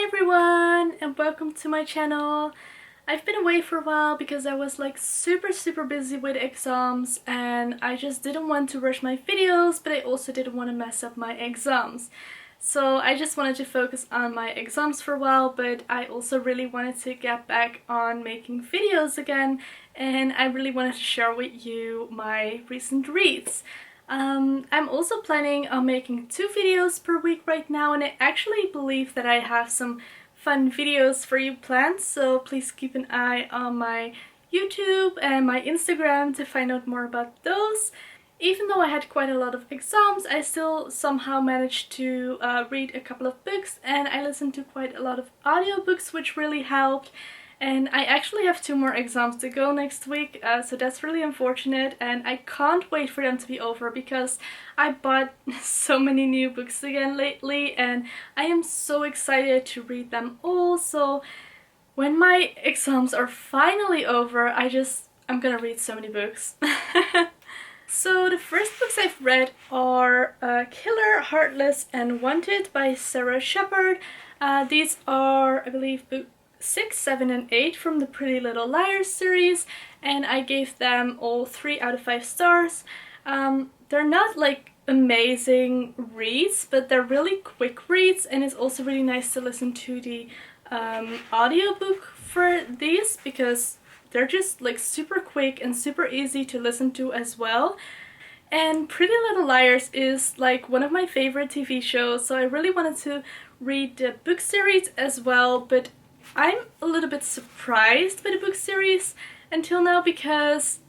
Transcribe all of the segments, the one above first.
everyone and welcome to my channel. I've been away for a while because I was like super busy with exams and I just didn't want to rush my videos, but I also didn't want to mess up my exams. So I just wanted to focus on my exams for a while, but I also really wanted to get back on making videos again, and I really wanted to share with you my recent reads. I'm also planning on making 2 videos per week right now, and I actually believe that I have some fun videos for you planned, so please keep an eye on my YouTube and my Instagram to find out more about those. Even though I had quite a lot of exams, I still somehow managed to read a couple of books, and I listened to quite a lot of audiobooks, which really helped. And I actually have 2 more exams to go next week, so that's really unfortunate, and I can't wait for them to be over because I bought so many new books again lately and I am so excited to read them all. So when my exams are finally over, I'm gonna read so many books. So the first books I've read are Killer, Heartless and Wanted by Sara Shepard. These are, I believe, book 6, 7 and 8 from the Pretty Little Liars series, and I gave them all 3 out of 5 stars. They're not like amazing reads, but they're really quick reads, and it's also really nice to listen to the audiobook for these because they're just like super quick and super easy to listen to as well. And Pretty Little Liars is like one of my favorite TV shows, so I really wanted to read the book series as well, but I'm a little bit surprised by the book series until now because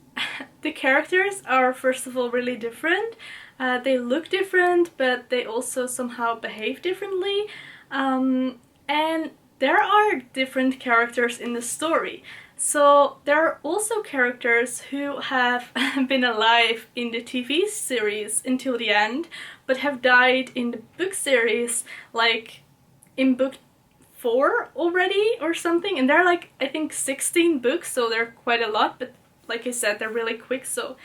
the characters are, first of all, really different. They look different, but they also somehow behave differently. And there are different characters in the story. So there are also characters who have been alive in the TV series until the end, but have died in the book series, like in book 4 already or something, and they're like, I think 16 books, so they're quite a lot, but like I said, they're really quick, so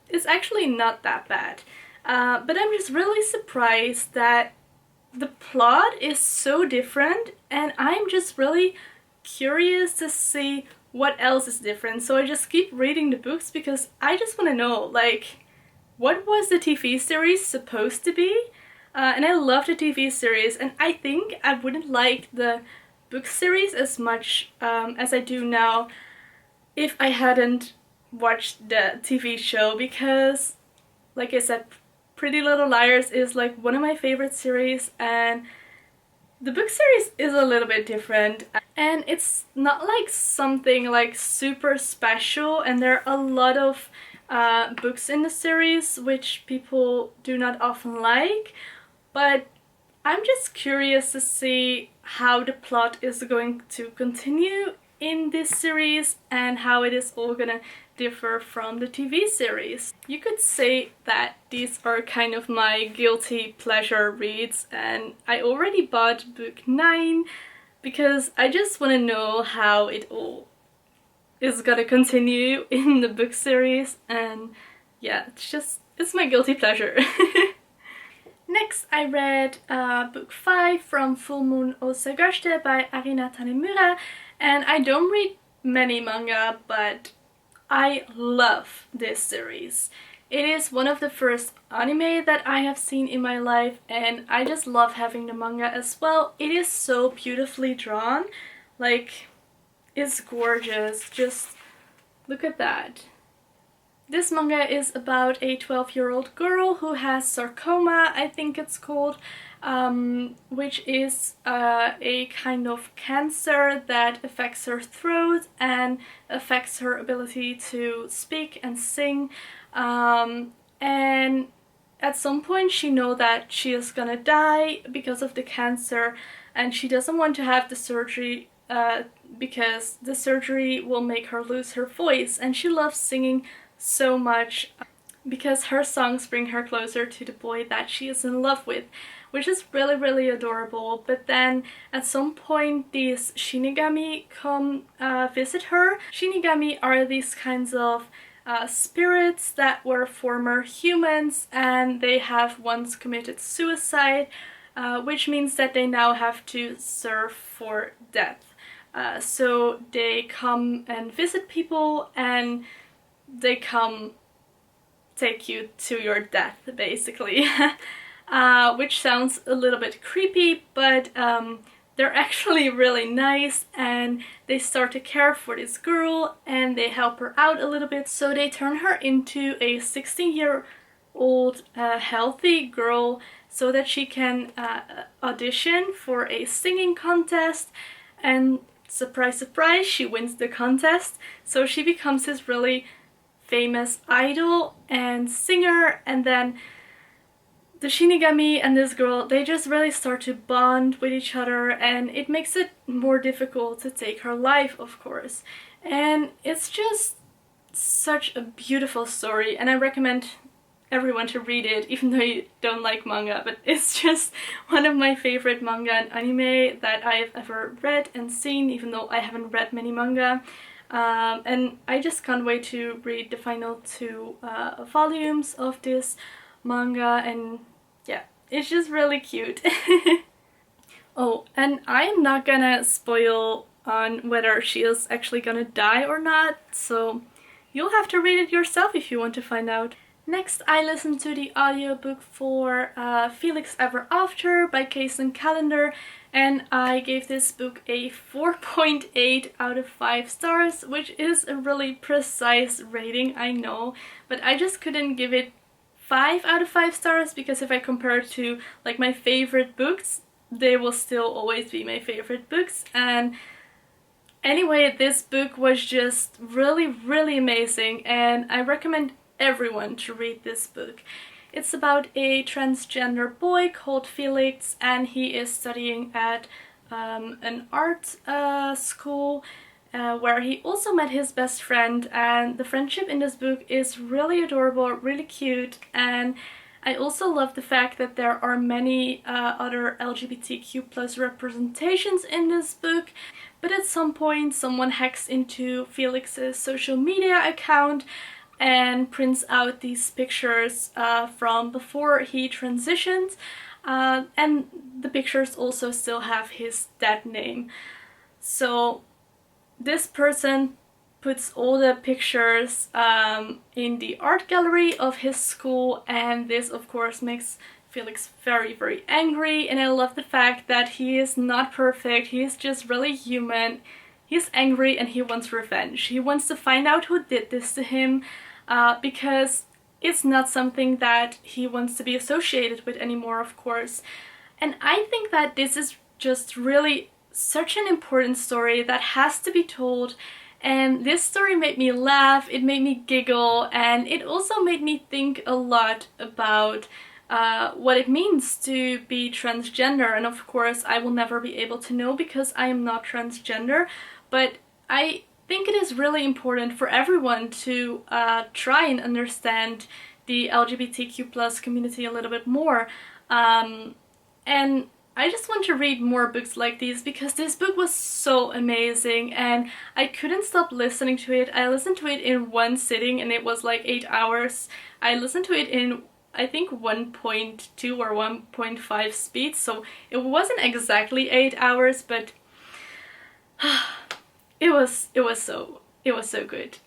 it's actually not that bad. But I'm just really surprised that the plot is so different, and I'm just really curious to see what else is different, so I just keep reading the books because I just want to know, like, what was the TV series supposed to be? And I love the TV series, and I think I wouldn't like the book series as much as I do now if I hadn't watched the TV show, because, like I said, Pretty Little Liars is like one of my favorite series, and the book series is a little bit different, and it's not like something like super special, and there are a lot of books in the series which people do not often like. But I'm just curious to see how the plot is going to continue in this series and how it is all gonna differ from the TV series. You could say that these are kind of my guilty pleasure reads, and I already bought book 9 because I just want to know how it all is gonna continue in the book series, and yeah, it's my guilty pleasure. Next, I read book 5 from Full Moon o Sagashite by Arina Tanemura, and I don't read many manga, but I love this series. It is one of the first anime that I have seen in my life, and I just love having the manga as well. It is so beautifully drawn, like, it's gorgeous, just look at that. This manga is about a 12-year-old girl who has sarcoma, I think it's called, which is a kind of cancer that affects her throat and affects her ability to speak and sing. And at some point she knows that she is gonna die because of the cancer, and she doesn't want to have the surgery because the surgery will make her lose her voice, and she loves singing so much because her songs bring her closer to the boy that she is in love with, which is really adorable. But then at some point these Shinigami come visit her. Shinigami are these kinds of spirits that were former humans, and they have once committed suicide, which means that they now have to serve for death. So they come and visit people, and they come take you to your death, basically. Which sounds a little bit creepy, but they're actually really nice, and they start to care for this girl and they help her out a little bit. So they turn her into a 16-year-old healthy girl so that she can audition for a singing contest, and surprise surprise, she wins the contest. So she becomes this really famous idol and singer, and then the Shinigami and this girl, they just really start to bond with each other, and it makes it more difficult to take her life, of course. And it's just such a beautiful story, and I recommend everyone to read it, even though you don't like manga, but it's just one of my favorite manga and anime that I've ever read and seen, even though I haven't read many manga. And I just can't wait to read the final 2 volumes of this manga, and yeah, it's just really cute. Oh, and I'm not gonna spoil on whether she is actually gonna die or not, so you'll have to read it yourself if you want to find out. Next, I listened to the audiobook for Felix Ever After by Kacen Callender, and I gave this book a 4.8 out of 5 stars, which is a really precise rating, I know, but I just couldn't give it 5 out of 5 stars, because if I compare it to like my favorite books, they will still always be my favorite books. And anyway, this book was just really amazing, and I recommend everyone to read this book. It's about a transgender boy called Felix, and he is studying at an art school, where he also met his best friend, and the friendship in this book is really adorable, really cute. And I also love the fact that there are many other LGBTQ+ representations in this book, but at some point someone hacks into Felix's social media account and prints out these pictures from before he transitioned, and the pictures also still have his dead name. So this person puts all the pictures in the art gallery of his school, and this of course makes Felix very angry. And I love the fact that he is not perfect, he is just really human. He's angry and he wants revenge. He wants to find out who did this to him, because it's not something that he wants to be associated with anymore, of course. And I think that this is just really such an important story that has to be told, and this story made me laugh, it made me giggle, and it also made me think a lot about what it means to be transgender. And of course I will never be able to know because I am not transgender, but I think it is really important for everyone to try and understand the LGBTQ+ community a little bit more. And I just want to read more books like these, because this book was so amazing and I couldn't stop listening to it. I listened to it in one sitting and it was like 8 hours. I listened to it in I think 1.2 or 1.5 speed, so it wasn't exactly 8 hours, but it was so good.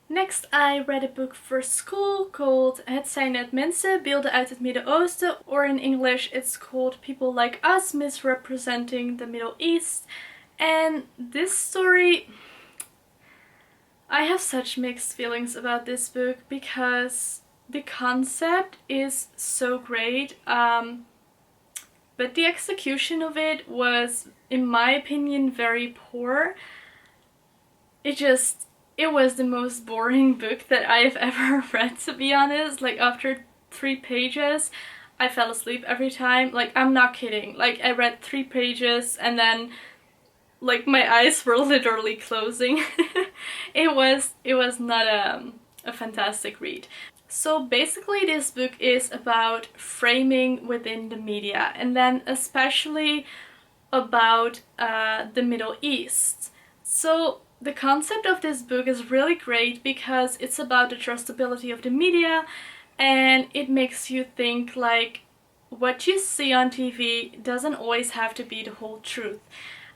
Next, I read a book for school called Het zijn Mensen, Beelden uit het Midden-Oosten, or in English it's called People Like Us, Misrepresenting the Middle East. And this story, I have such mixed feelings about this book, because the concept is so great, but the execution of it was, in my opinion, very poor. It was the most boring book that I've ever read, to be honest. Like, after 3 pages, I fell asleep every time. Like, I'm not kidding. Like, I read 3 pages and then, like, my eyes were literally closing. It was not a fantastic read. So basically this book is about framing within the media, and then especially about the Middle East. So the concept of this book is really great because it's about the trustability of the media, and it makes you think, like, what you see on TV doesn't always have to be the whole truth.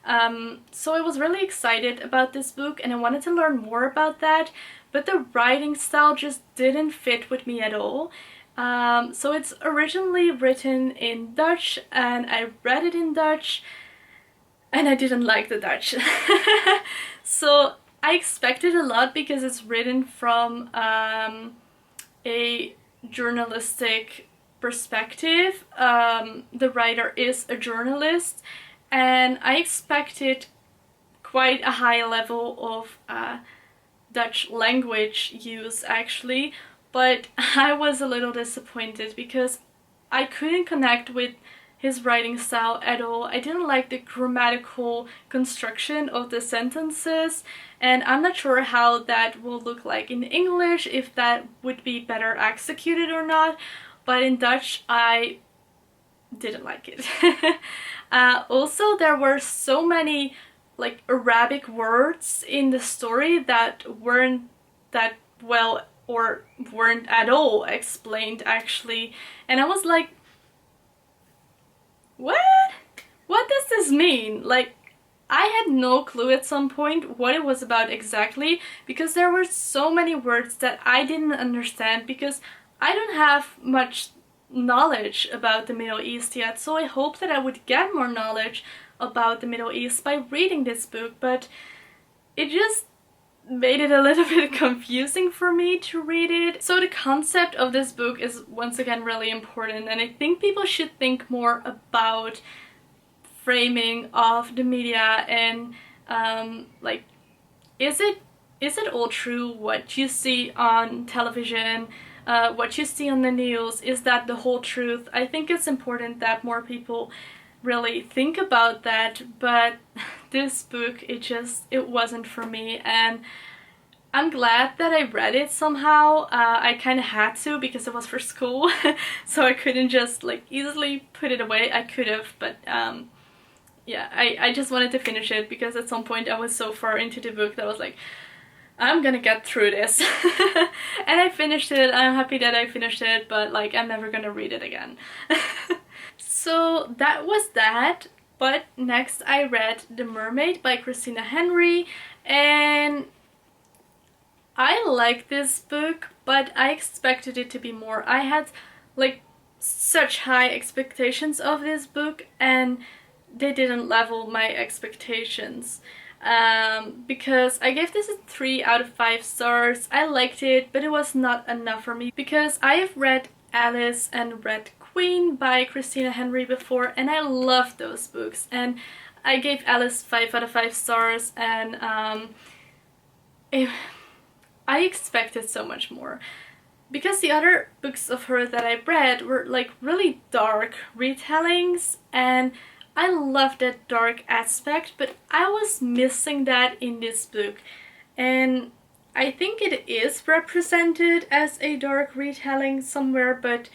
So I was really excited about this book and I wanted to learn more about that, but the writing style just didn't fit with me at all. So it's originally written in Dutch and I read it in Dutch and I didn't like the Dutch. So I expected a lot because it's written from a journalistic perspective. The writer is a journalist and I expected quite a high level of Dutch language use actually, but I was a little disappointed because I couldn't connect with his writing style at all. I didn't like the grammatical construction of the sentences and I'm not sure how that will look like in English, if that would be better executed or not, but in Dutch I didn't like it. Also, there were so many like Arabic words in the story that weren't that well or weren't at all explained actually, and I was like, what does this mean? Like, I had no clue at some point what it was about exactly, because there were so many words that I didn't understand because I don't have much knowledge about the Middle East yet, so I hope that I would get more knowledge about the Middle East by reading this book, but it just made it a little bit confusing for me to read it. So the concept of this book is once again really important, and I think people should think more about framing of the media and like, is it all true what you see on television? What you see on the news, is that the whole truth? I think it's important that more people really think about that, but this book, it wasn't for me, and I'm glad that I read it somehow. I kind of had to because it was for school, so I couldn't just like easily put it away. I could have, but yeah, I just wanted to finish it because at some point I was so far into the book that I was like, I'm gonna get through this. And I finished it. I'm happy that I finished it, but like, I'm never gonna read it again. So that was that. But next I read The Mermaid by Christina Henry, and I like this book, but I expected it to be more. I had like such high expectations of this book and they didn't level my expectations. Because I gave this a 3 out of 5 stars. I liked it, but it was not enough for me because I have read Alice and Red Queen by Christina Henry before and I loved those books, and I gave Alice 5 out of 5 stars, and I expected so much more because the other books of her that I read were like really dark retellings, and I love that dark aspect, but I was missing that in this book, and I think it is represented as a dark retelling somewhere, but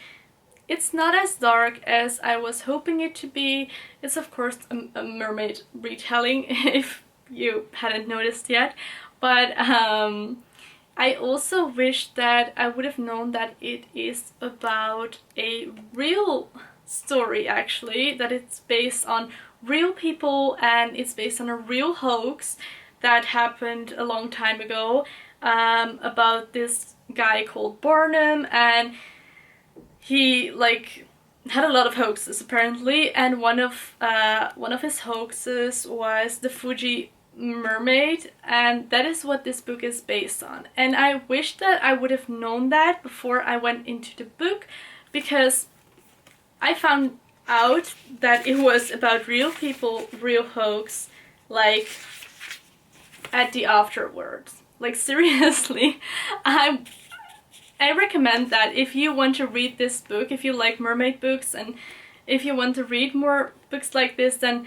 it's not as dark as I was hoping it to be. It's of course a mermaid retelling, if you hadn't noticed yet, but I also wish that I would have known that it is about a real story actually, that it's based on real people and it's based on a real hoax that happened a long time ago, about this guy called Barnum, and he like had a lot of hoaxes apparently, and one of his hoaxes was the Fuji mermaid, and that is what this book is based on. And I wish that I would have known that before I went into the book, because I found out that it was about real people, real hoax, like at the afterwards. Like seriously, I recommend that if you want to read this book, if you like mermaid books and if you want to read more books like this, then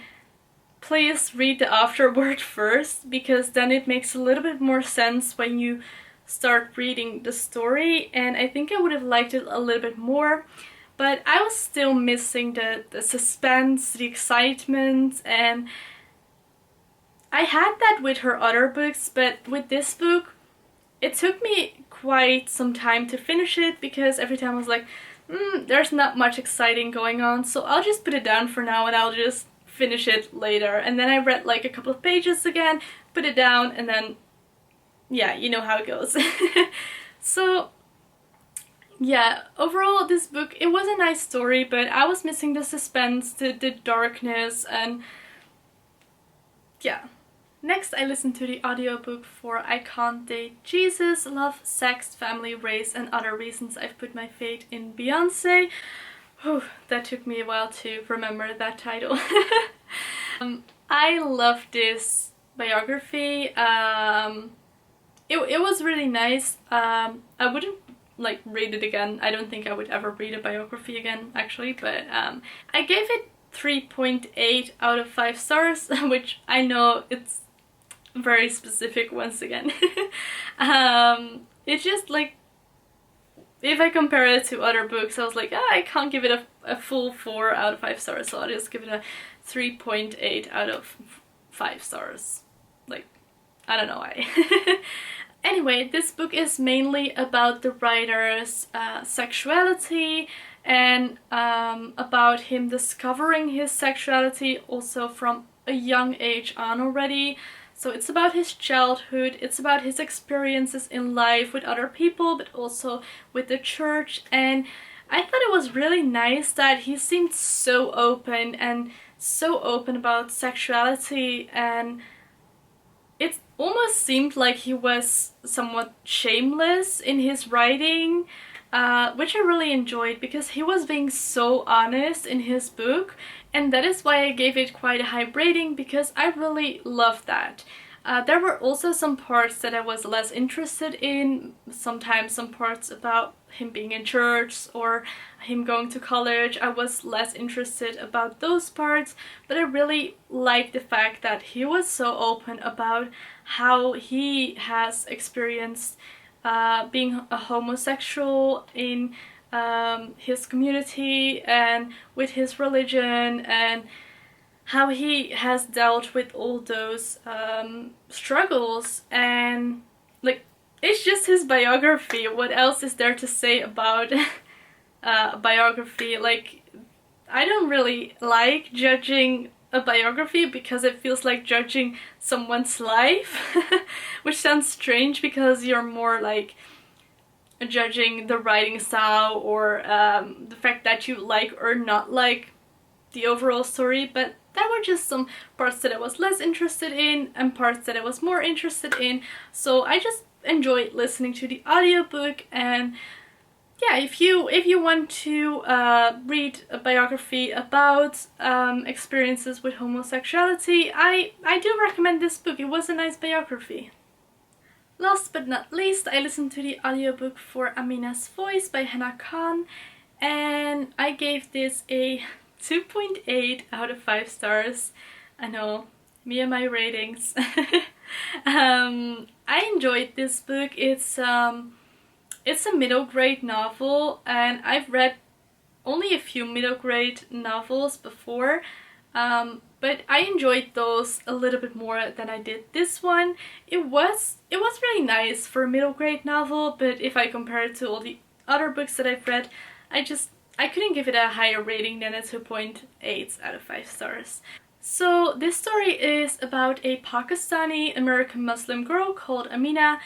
please read the afterword first, because then it makes a little bit more sense when you start reading the story, and I think I would have liked it a little bit more. But I was still missing the suspense, the excitement, and I had that with her other books, but with this book, it took me quite some time to finish it, because every time I was like, there's not much exciting going on, so I'll just put it down for now and I'll just finish it later. And then I read like a couple of pages again, put it down, and then yeah, you know how it goes. So yeah, overall this book, it was a nice story, but I was missing the suspense, the darkness, and yeah. Next I listened to the audiobook for I Can't Date Jesus, Love, Sex, Family, Race and Other Reasons I've Put My Faith in Beyonce. Whew, that took me a while to remember that title. I love this biography. It was really nice. I wouldn't like read it again. I don't think I would ever read a biography again, actually, but I gave it 3.8 out of 5 stars, which I know it's very specific once again. It's just like, if I compare it to other books, I was like, I can't give it a full 4 out of 5 stars, so I'll just give it a 3.8 out of 5 stars. Like, I don't know why. Anyway, this book is mainly about the writer's sexuality and about him discovering his sexuality also from a young age on already. So it's about his childhood, it's about his experiences in life with other people, but also with the church. And I thought it was really nice that he seemed so open about sexuality, and it almost seemed like he was somewhat shameless in his writing, which I really enjoyed because he was being so honest in his book, and that is why I gave it quite a high rating, because I really loved that. There were also some parts that I was less interested in, sometimes some parts about him being in church or him going to college. I was less interested about those parts, but I really liked the fact that he was so open about how he has experienced being a homosexual in his community and with his religion, and how he has dealt with all those struggles. And like, it's just his biography. What else is there to say about a biography? Like, I don't really like judging a biography because it feels like judging someone's life, which sounds strange because you're more like judging the writing style or the fact that you like or not like the overall story. But there were just some parts that I was less interested in and parts that I was more interested in, so I just enjoyed listening to the audiobook. And yeah, if you want to read a biography about experiences with homosexuality, I do recommend this book. It was a nice biography. Last but not least, I listened to the audiobook for Amina's Voice by Hena, and I gave this a 2.8 out of 5 stars. I know, me and my ratings. I enjoyed this book. It's a middle grade novel, and I've read only a few middle grade novels before, but I enjoyed those a little bit more than I did this one. It was really nice for a middle grade novel, but if I compare it to all the other books that I've read, I couldn't give it a higher rating than a 2.8 out of 5 stars. So this story is about a Pakistani American Muslim girl called Amina,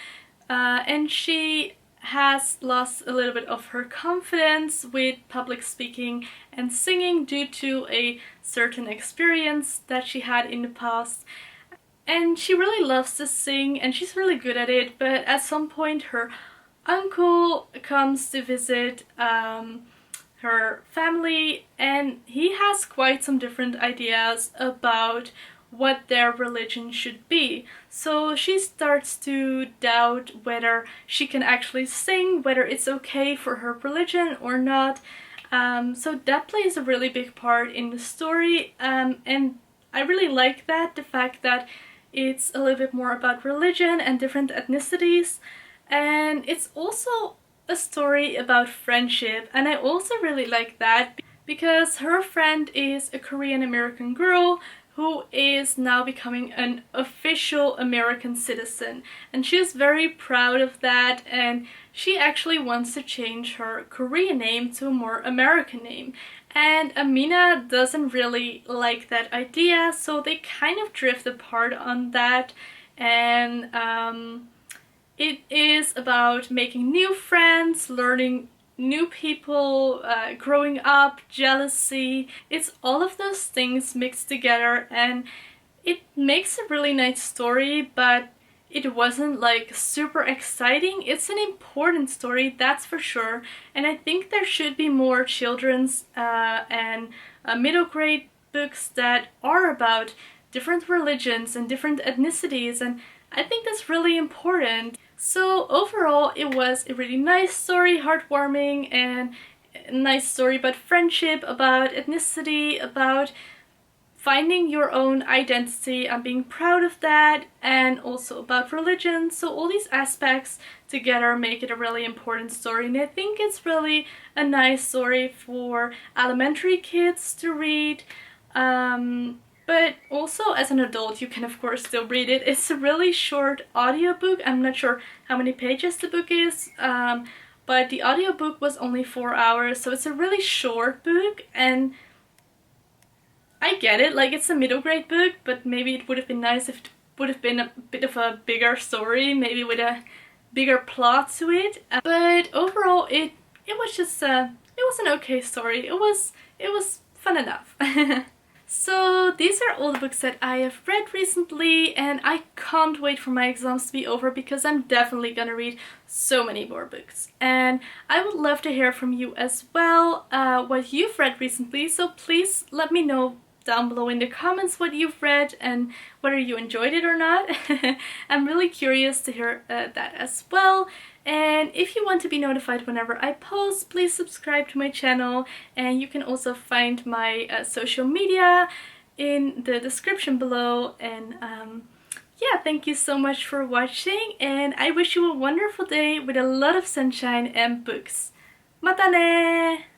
and she has lost a little bit of her confidence with public speaking and singing due to a certain experience that she had in the past. And she really loves to sing and she's really good at it, but at some point her uncle comes to visit her family, and he has quite some different ideas about what their religion should be. So she starts to doubt whether she can actually sing, whether it's okay for her religion or not. So that plays a really big part in the story, and I really like that, the fact that it's a little bit more about religion and different ethnicities. And it's also a story about friendship, and I also really like that because her friend is a Korean American girl who is now becoming an official American citizen, and she is very proud of that, and she actually wants to change her Korean name to a more American name. And Amina doesn't really like that idea, so they kind of drift apart on that. And it is about making new friends, learning new people, growing up, jealousy. It's all of those things mixed together, and it makes a really nice story, but it wasn't like super exciting. It's an important story, that's for sure, and I think there should be more children's and middle grade books that are about different religions and different ethnicities, and I think that's really important. So overall, it was a really nice story, heartwarming, and a nice story about friendship, about ethnicity, about finding your own identity and being proud of that, and also about religion. So all these aspects together make it a really important story, and I think it's really a nice story for elementary kids to read. But also as an adult you can of course still read it. It's a really short audiobook. I'm not sure how many pages the book is, but the audiobook was only 4 hours, so it's a really short book, and I get it, like it's a middle grade book, but maybe it would have been nice if it would have been a bit of a bigger story, maybe with a bigger plot to it. But overall it was just it was an okay story. It was fun enough. So these are all the books that I have read recently, and I can't wait for my exams to be over because I'm definitely gonna read so many more books. And I would love to hear from you as well, what you've read recently, so please let me know down below in the comments what you've read and whether you enjoyed it or not. I'm really curious to hear that as well. And if you want to be notified whenever I post, please subscribe to my channel, and you can also find my social media in the description below. And yeah, thank you so much for watching, and I wish you a wonderful day with a lot of sunshine and books. Mata ne!